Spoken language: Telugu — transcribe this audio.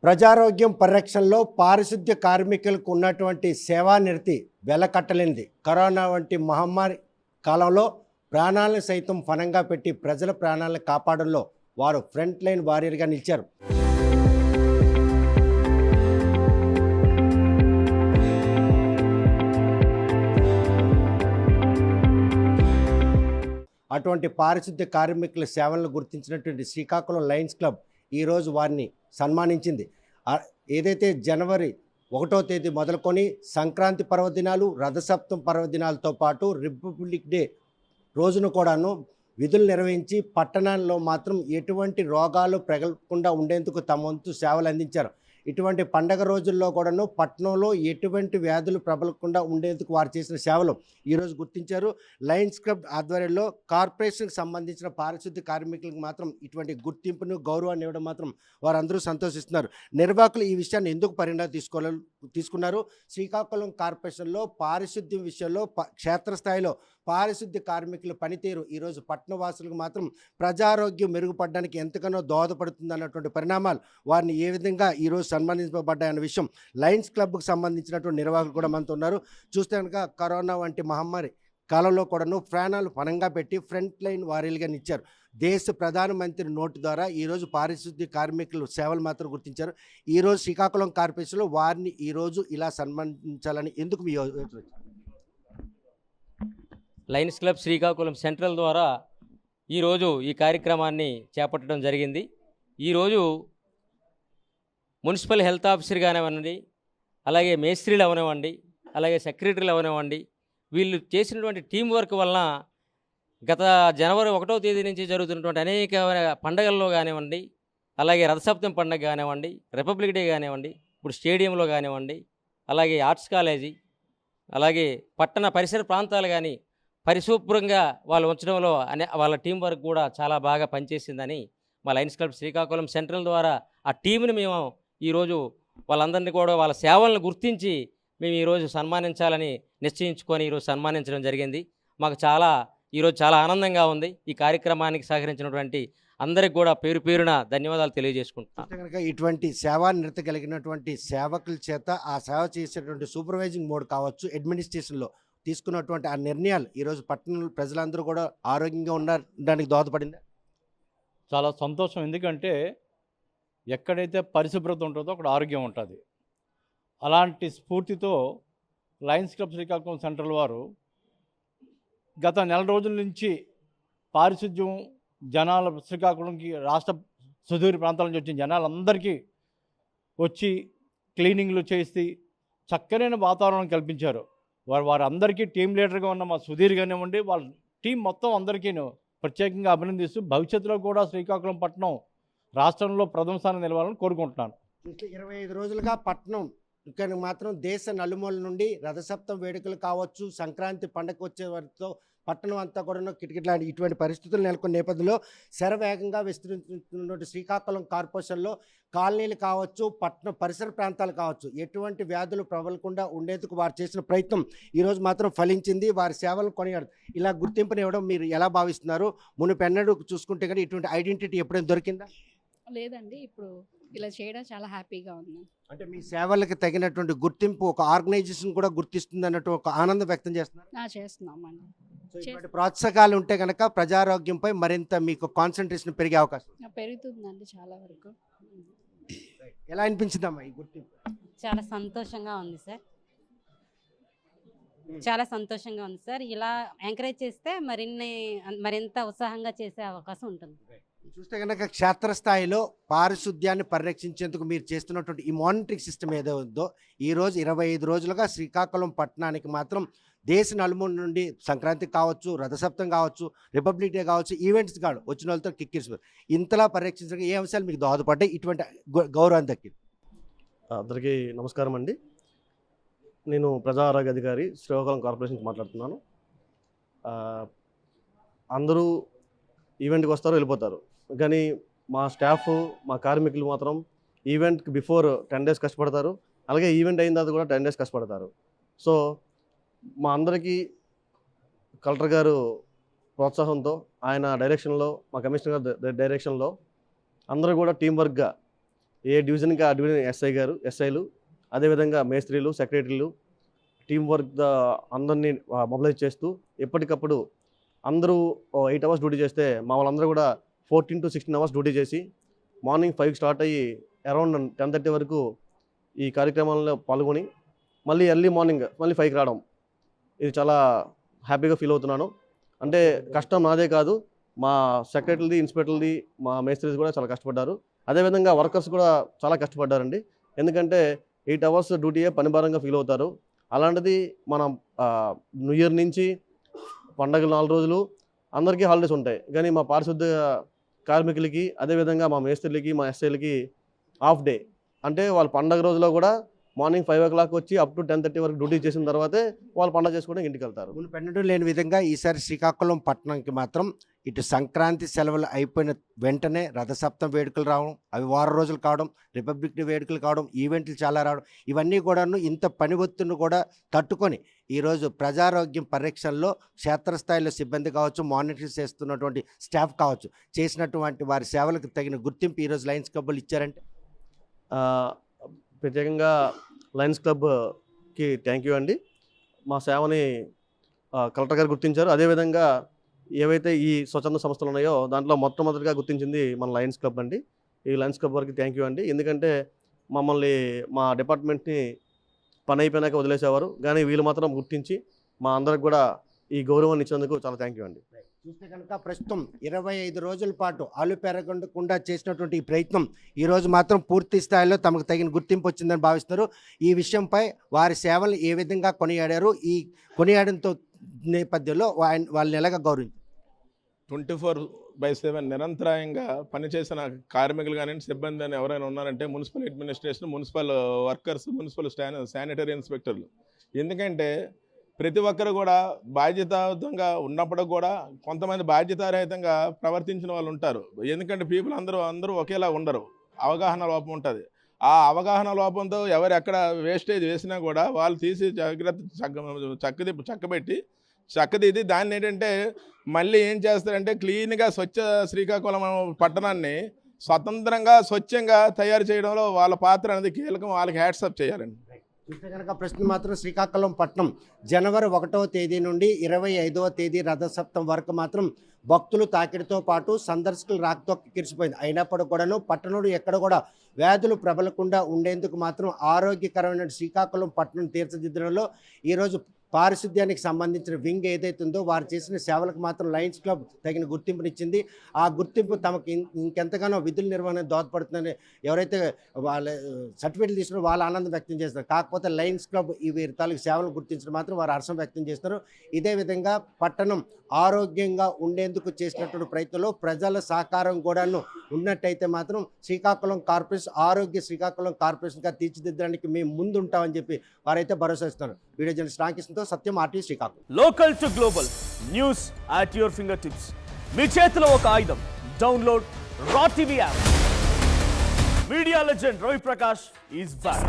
ప్రజారోగ్యం పరిరక్షణలో పారిశుద్ధ్య కార్మికులకు ఉన్నటువంటి సేవానిరతి వెలకట్టలేనిది. కరోనా వంటి మహమ్మారి కాలంలో ప్రాణాలను సైతం ఫనంగా పెట్టి ప్రజల ప్రాణాలను కాపాడంలో వారు ఫ్రంట్ లైన్ వారియర్గా నిలిచారు. అటువంటి పారిశుద్ధ్య కార్మికుల సేవలను గుర్తించినటువంటి శ్రీకాకుళం లయన్స్ క్లబ్ ఈరోజు వారిని సన్మానించింది. ఏదైతే జనవరి 1వ తేదీ మొదలుకొని సంక్రాంతి పర్వదినాలు, రథసప్తం పర్వదినాలతో పాటు రిపబ్లిక్ డే రోజును కూడాను విధులు నిర్వహించి పట్టణాల్లో మాత్రం ఎటువంటి రోగాలు ప్రగలకుండా ఉండేందుకు తమ వంతు సేవలు అందించారు. ఇటువంటి పండగ రోజుల్లో కూడాను పట్టణంలో ఎటువంటి వ్యాధులు ప్రబలకుండా ఉండేందుకు వారు చేసిన సేవలు ఈరోజు గుర్తించారు. లయన్స్ క్లబ్ ఆధ్వర్యంలో కార్పొరేషన్కి సంబంధించిన పారిశుద్ధ్య కార్మికులకు మాత్రం ఇటువంటి గుర్తింపును, గౌరవాన్ని ఇవ్వడం మాత్రం వారందరూ సంతోషిస్తున్నారు. నిర్వాహకులు ఈ విషయాన్ని ఎందుకు పరిణామం తీసుకున్నారు? శ్రీకాకుళం కార్పొరేషన్లో పారిశుద్ధ్యం విషయంలో క్షేత్రస్థాయిలో పారిశుద్ధ్య కార్మికుల పనితీరు ఈరోజు పట్టణవాసులకు మాత్రం ప్రజారోగ్యం మెరుగుపడడానికి ఎంతగానో దోహదపడుతుంది అన్నటువంటి పరిణామాలు వారిని ఏ విధంగా ఈరోజు సన్మానించబడ్డాయన్న విషయం లయన్స్ క్లబ్కు సంబంధించినటువంటి నిర్వాహకులు కూడా మనతో ఉన్నారు. చూస్తే కనుక కరోనా వంటి మహమ్మారి కాలంలో కూడాను ప్రాణాలు పణంగా పెట్టి ఫ్రంట్ లైన్ వారీలుగా నిచ్చారు. దేశ ప్రధానమంత్రి నోటు ద్వారా ఈరోజు పారిశుద్ధ్య కార్మికులు సేవలు మాత్రం గుర్తించారు. ఈరోజు శ్రీకాకుళం కార్పొరేషన్లో వారిని ఈరోజు ఇలా సన్మానించాలని ఎందుకు మీ లయన్స్ క్లబ్ శ్రీకాకుళం సెంట్రల్ ద్వారా ఈరోజు ఈ కార్యక్రమాన్ని చేపట్టడం జరిగింది. ఈరోజు మున్సిపల్ హెల్త్ ఆఫీసర్ కానివ్వండి, అలాగే మేస్త్రీలు అవనివ్వండి, అలాగే సెక్రటరీలు అవనివ్వండి, వీళ్ళు చేసినటువంటి టీం వర్క్ వలన గత జనవరి 1వ తేదీ నుంచి జరుగుతున్నటువంటి అనేక పండగల్లో కానివ్వండి, అలాగే రథసప్తం పండుగ కానివ్వండి, రిపబ్లిక్ డే కానివ్వండి, ఇప్పుడు స్టేడియంలో కానివ్వండి, అలాగే ఆర్ట్స్ కాలేజీ, అలాగే పట్టణ పరిసర ప్రాంతాలు కానీ పరిశుభ్రంగా వాళ్ళు ఉంచడంలో వాళ్ళ టీం వర్క్ కూడా చాలా బాగా పనిచేసిందని మా లయన్స్ క్లబ్ శ్రీకాకుళం సెంట్రల్ ద్వారా ఆ టీంని మేము ఈరోజు వాళ్ళందరినీ కూడా వాళ్ళ సేవలను గుర్తించి మేము ఈరోజు సన్మానించాలని నిశ్చయించుకొని ఈరోజు సన్మానించడం జరిగింది. మాకు ఈరోజు చాలా ఆనందంగా ఉంది. ఈ కార్యక్రమానికి సహకరించినటువంటి అందరికి కూడా పేరు పేరున ధన్యవాదాలు తెలియజేసుకుంటున్నాను. కనుక ఇటువంటి సేవానిరత కలిగినటువంటి సేవకుల చేత ఆ సేవ చేసేటువంటి సూపర్వైజింగ్ మోడ్ కావచ్చు, అడ్మినిస్ట్రేషన్లో తీసుకున్నటువంటి ఆ నిర్ణయాలు ఈరోజు పట్టణ ప్రజలందరూ కూడా ఆరోగ్యంగా ఉండడానికి దోహదపడింది. చాలా సంతోషం. ఎందుకంటే ఎక్కడైతే పరిశుభ్రత ఉంటుందో అక్కడ ఆరోగ్యం ఉంటుంది. అలాంటి స్ఫూర్తితో లయన్స్ క్లబ్ శ్రీకాకుళం సెంట్రల్ వారు గత నెల రోజుల నుంచి పారిశుద్ధ్యం జనాల శ్రీకాకుళంకి రాష్ట్ర సుదూర ప్రాంతాల నుంచి వచ్చిన జనాలందరికీ వచ్చి క్లీనింగ్లు చేసి చక్కనైన వాతావరణం కల్పించారు. వారందరికీ టీం లీడర్గా ఉన్న మా సుధీర్ కానివ్వండి, వాళ్ళ టీం మొత్తం అందరికీ ప్రత్యేకంగా అభినందిస్తూ భవిష్యత్తులో కూడా శ్రీకాకుళం పట్టణం రాష్ట్రంలో ప్రథమ స్థానం నిలవాలని కోరుకుంటున్నాను. 25 రోజులుగా పట్టణం ఇక్కడ మాత్రం దేశ నలుమూల నుండి రథసప్తం వేడుకలు కావచ్చు, సంక్రాంతి పండగ వచ్చే వరకు పట్టణం అంతా కూడా కిటకిటలాంటి ఇటువంటి పరిస్థితులు నెలకొన్న నేపథ్యంలో శరవేగంగా విస్తరించుతున్నటువంటి శ్రీకాకుళం కార్పొరేషన్లో కాలనీలు కావచ్చు, పట్టణ పరిసర ప్రాంతాలు కావచ్చు, ఎటువంటి వ్యాధులు ప్రబలకుండా ఉండేందుకు వారు చేసిన ప్రయత్నం ఈరోజు మాత్రం ఫలించింది. వారి సేవలను కొనియాడు ఇలా గుర్తింపునివ్వడం మీరు ఎలా భావిస్తున్నారు? మునుపెన్నడూ చూసుకుంటే కానీ ఇటువంటి ఐడెంటిటీ ఎప్పుడైనా దొరికిందా? లేదండి, ఇప్పుడు ఇలా చేయడం చాలా హ్యాపీగా ఉంది. అంటే మీ సేవలకు తగినటువంటి గుర్తింపు ఒక ఆర్గనైజేషన్ కూడా గుర్తిస్తుంది అన్నట్టు ఒక ఆనందం వ్యక్తం చేస్తున్నారు. చేస్తున్నామండి. ఇటువంటి ప్రోత్సాహాలు ఉంటే కనుక ప్రజారోగ్యంపై మరింత మీకు కాన్సన్ట్రేషన్ పెరిగే అవకాశం పెరుగుతుందండి చాలా వరకు. ఎలా అనిపించిందమ్మా ఈ గుర్తింపు? చాలా సంతోషంగా ఉంది సార్. చాలా సంతోషంగా ఉంది సార్. ఇలా ఎంకరేజ్ చేస్తే మరింత ఉత్సాహంగా చేసే అవకాశం ఉంటుంది. చూస్తే కనుక క్షేత్రస్థాయిలో పారిశుద్ధ్యాన్ని పరిరక్షించేందుకు మీరు చేస్తున్నటువంటి ఈ మానిటరింగ్ సిస్టమ్ ఏదో ఉందో ఈరోజు 25 రోజులుగా శ్రీకాకుళం పట్టణానికి మాత్రం దేశ నలుమూల నుండి సంక్రాంతి కావచ్చు, రథసప్తం కావచ్చు, రిపబ్లిక్ డే కావచ్చు, ఈవెంట్స్ కాదు వచ్చిన వాళ్ళతో కిక్కిరిసిపోయి ఇంతలా పరిరక్షించడానికి ఏ అంశాలు మీకు దోహదపడ్డాయి? ఇటువంటి గౌరవం దక్కింది. అందరికీ నమస్కారం అండి. నేను ప్రజా ఆరోగ్య అధికారి శ్రీకాకుళం కార్పొరేషన్కి మాట్లాడుతున్నాను. అందరూ ఈవెంట్కి వస్తారు, వెళ్ళిపోతారు. కానీ మా స్టాఫ్, మా కార్మికులు మాత్రం ఈవెంట్కి బిఫోర్ 10 days కష్టపడతారు, అలాగే ఈవెంట్ అయిన తర్వాత కూడా 10 days కష్టపడతారు. సో మా అందరికీ కలెక్టర్ గారు ప్రోత్సాహంతో, ఆయన డైరెక్షన్లో, మా కమిషనర్ గారి డైరెక్షన్లో అందరూ కూడా టీం వర్క్గా ఏ డివిజన్కి ఆ డివిజన్ ఎస్ఐలు అదేవిధంగా మేస్త్రీలు, సెక్రటరీలు, టీం వర్క్ అందరినీ మొబిలైజ్ చేస్తూ ఎప్పటికప్పుడు అందరూ 8 అవర్స్ డ్యూటీ చేస్తే మా వాళ్ళందరూ కూడా 14 to 16 అవర్స్ డ్యూటీ చేసి మార్నింగ్ 5కి స్టార్ట్ అయ్యి అరౌండ్ 10:30 వరకు ఈ కార్యక్రమాల్లో పాల్గొని మళ్ళీ ఎర్లీ మార్నింగ్ మళ్ళీ 5కి రావడం, ఇది చాలా హ్యాపీగా ఫీల్ అవుతున్నాను. అంటే కష్టం నాదే కాదు, మా సెక్రటరీది, ఇన్స్పెక్టర్ది, మా మేస్త్రీస్ కూడా చాలా కష్టపడ్డారు. అదేవిధంగా వర్కర్స్ కూడా చాలా కష్టపడ్డారండి. ఎందుకంటే 8 అవర్స్ డ్యూటీయే పనిభారంగా ఫీల్ అవుతారు. అలాంటిది మనం న్యూ ఇయర్ నుంచి పండగలు 4 రోజులు అందరికీ హాలిడేస్ ఉంటాయి. కానీ మా పారిశుద్ధ్య కార్మికులకి, అదేవిధంగా మా మేస్త్రీలకి, మా ఎస్ఐలకి హాఫ్ డే. అంటే వాళ్ళ పండగ రోజులో కూడా మార్నింగ్ 5 o'clock వచ్చి అప్ టు 10:30 వరకు డ్యూటీ చేసిన తర్వాతే వాళ్ళు పండగ చేసుకోవడానికి ఇంటికి వెళ్తారు. మునుపెన్నడూ లేని విధంగా ఈసారి శ్రీకాకుళం పట్టణంకి మాత్రం ఇటు సంక్రాంతి సెలవులు అయిపోయిన వెంటనే రథసప్తం వేడుకలు రావడం, అవి వారం రోజులు కావడం, రిపబ్లిక్ డే వేడుకలు కావడం, ఈవెంట్లు చాలా రావడం, ఇవన్నీ కూడాను ఇంత పని ఒత్తిడిని కూడా తట్టుకొని ఈరోజు ప్రజారోగ్యం పరిరక్షణలో క్షేత్రస్థాయిలో సిబ్బంది కావచ్చు, మానిటరింగ్ చేస్తున్నటువంటి స్టాఫ్ కావచ్చు, చేసినటువంటి వారి సేవలకు తగిన గుర్తింపు ఈరోజు లయన్స్ క్లబ్లు ఇచ్చారంటే ప్రత్యేకంగా లయన్స్ క్లబ్కి థ్యాంక్ యూ అండి. మా సేవని కలెక్టర్ గారు గుర్తించారు. అదేవిధంగా ఏవైతే ఈ స్వచ్ఛంద సంస్థలు ఉన్నాయో దాంట్లో మొట్టమొదటిగా గుర్తించింది మన లయన్స్ క్లబ్ అండి. ఈ లయన్స్ క్లబ్ వారికి థ్యాంక్ యూ అండి. ఎందుకంటే మమ్మల్ని మా డిపార్ట్మెంట్ని పని అయిపోయినాక వదిలేసేవారు, కానీ వీళ్ళు మాత్రం గుర్తించి మా అందరికి కూడా ఈ గౌరవాన్ని ఇచ్చినందుకు చాలా థ్యాంక్ యూ అండి. చూస్తే కనుక ప్రస్తుతం 25 రోజుల పాటు ఆలు పెరగకుండా చేసినటువంటి ఈ ప్రయత్నం ఈరోజు మాత్రం పూర్తి స్థాయిలో తమకు తగిన గుర్తింపు వచ్చిందని భావిస్తున్నారు. ఈ విషయంపై వారి సేవలు ఏ విధంగా కొనియాడారు, ఈ కొనియాడంతో నేపథ్యంలో వాళ్ళని ఎలాగ గౌరవించారు? 24/7 నిరంతరాయంగా పనిచేసిన కార్మికులు కానీ సిబ్బంది అని ఎవరైనా ఉన్నారంటే municipal administration, municipal workers, municipal sanitary ఇన్స్పెక్టర్లు. ఎందుకంటే ప్రతి ఒక్కరు కూడా బాధ్యతాయుతంగా ఉన్నప్పుడు కూడా కొంతమంది బాధ్యతారహితంగా ప్రవర్తించిన వాళ్ళు ఉంటారు. ఎందుకంటే పీపుల్ అందరూ ఒకేలా ఉండరు, అవగాహన లోపం ఉంటుంది. ఆ అవగాహన లోపంతో ఎవరు ఎక్కడ వేస్టేజ్ వేసినా కూడా వాళ్ళు తీసి చక్కదిద్ది దాన్ని ఏంటంటే మళ్ళీ ఏం చేస్తారంటే క్లీన్గా స్వచ్ఛ శ్రీకాకుళం పట్టణాన్ని స్వతంత్రంగా స్వచ్ఛంగా తయారు చేయడంలో వాళ్ళ పాత్ర అనేది కీలకం. వాళ్ళకి హ్యాట్సప్ చేయాలండి. చూస్తే కనుక ప్రశ్న మాత్రం శ్రీకాకుళం పట్టణం జనవరి 1వ తేదీ నుండి 25వ తేదీ రథసప్తం వరకు మాత్రం భక్తులు తాకిడితో పాటు సందర్శకులు రాకతో కిరిసిపోయింది. అయినప్పటికీ కూడాను పట్టణంలో ఎక్కడ కూడా వ్యాధులు ప్రబలకుండా ఉండేందుకు మాత్రం ఆరోగ్యకరమైన శ్రీకాకుళం పట్టణం తీర్చిదిద్దడంలో ఈరోజు పారిశుద్ధ్యానికి సంబంధించిన వింగ్ ఏదైతే ఉందో వారు చేసిన సేవలకు మాత్రం లయన్స్ క్లబ్ తగిన గుర్తింపునిచ్చింది. ఆ గుర్తింపు తమకు ఇంకెంతగానో విధుల నిర్వహణ దోహదపడుతుందని ఎవరైతే వాళ్ళ సర్టిఫికేట్లు తీసుకున్నారో వాళ్ళ ఆనందం వ్యక్తం చేస్తారు. కాకపోతే లయన్స్ క్లబ్ ఈ వీరి తాలూకు సేవలు గుర్తించడం మాత్రం వారు హర్షం వ్యక్తం చేస్తారు. ఇదే విధంగా పట్టణం ఆరోగ్యంగా ఉండేందుకు చేసినటువంటి ప్రయత్నంలో ప్రజల సహకారం కూడాను ఉన్నట్టయితే మాత్రం శ్రీకాకుళం కార్పొరేషన్ ఆరోగ్య శ్రీకాకుళం కార్పొరేషన్గా తీర్చిదిద్దడానికి మేము ముందుంటామని చెప్పి వారైతే భరోసా ఇస్తున్నారు. వీడియో జర్నలిస్ట్ రామకృష్ణతో Satyam, RT Srikakulam. Local to global news at your finger tips. మీ చేతిలో ఒక ఆయుధం. Download raw TV app. Media legend Ravi Prakash is back.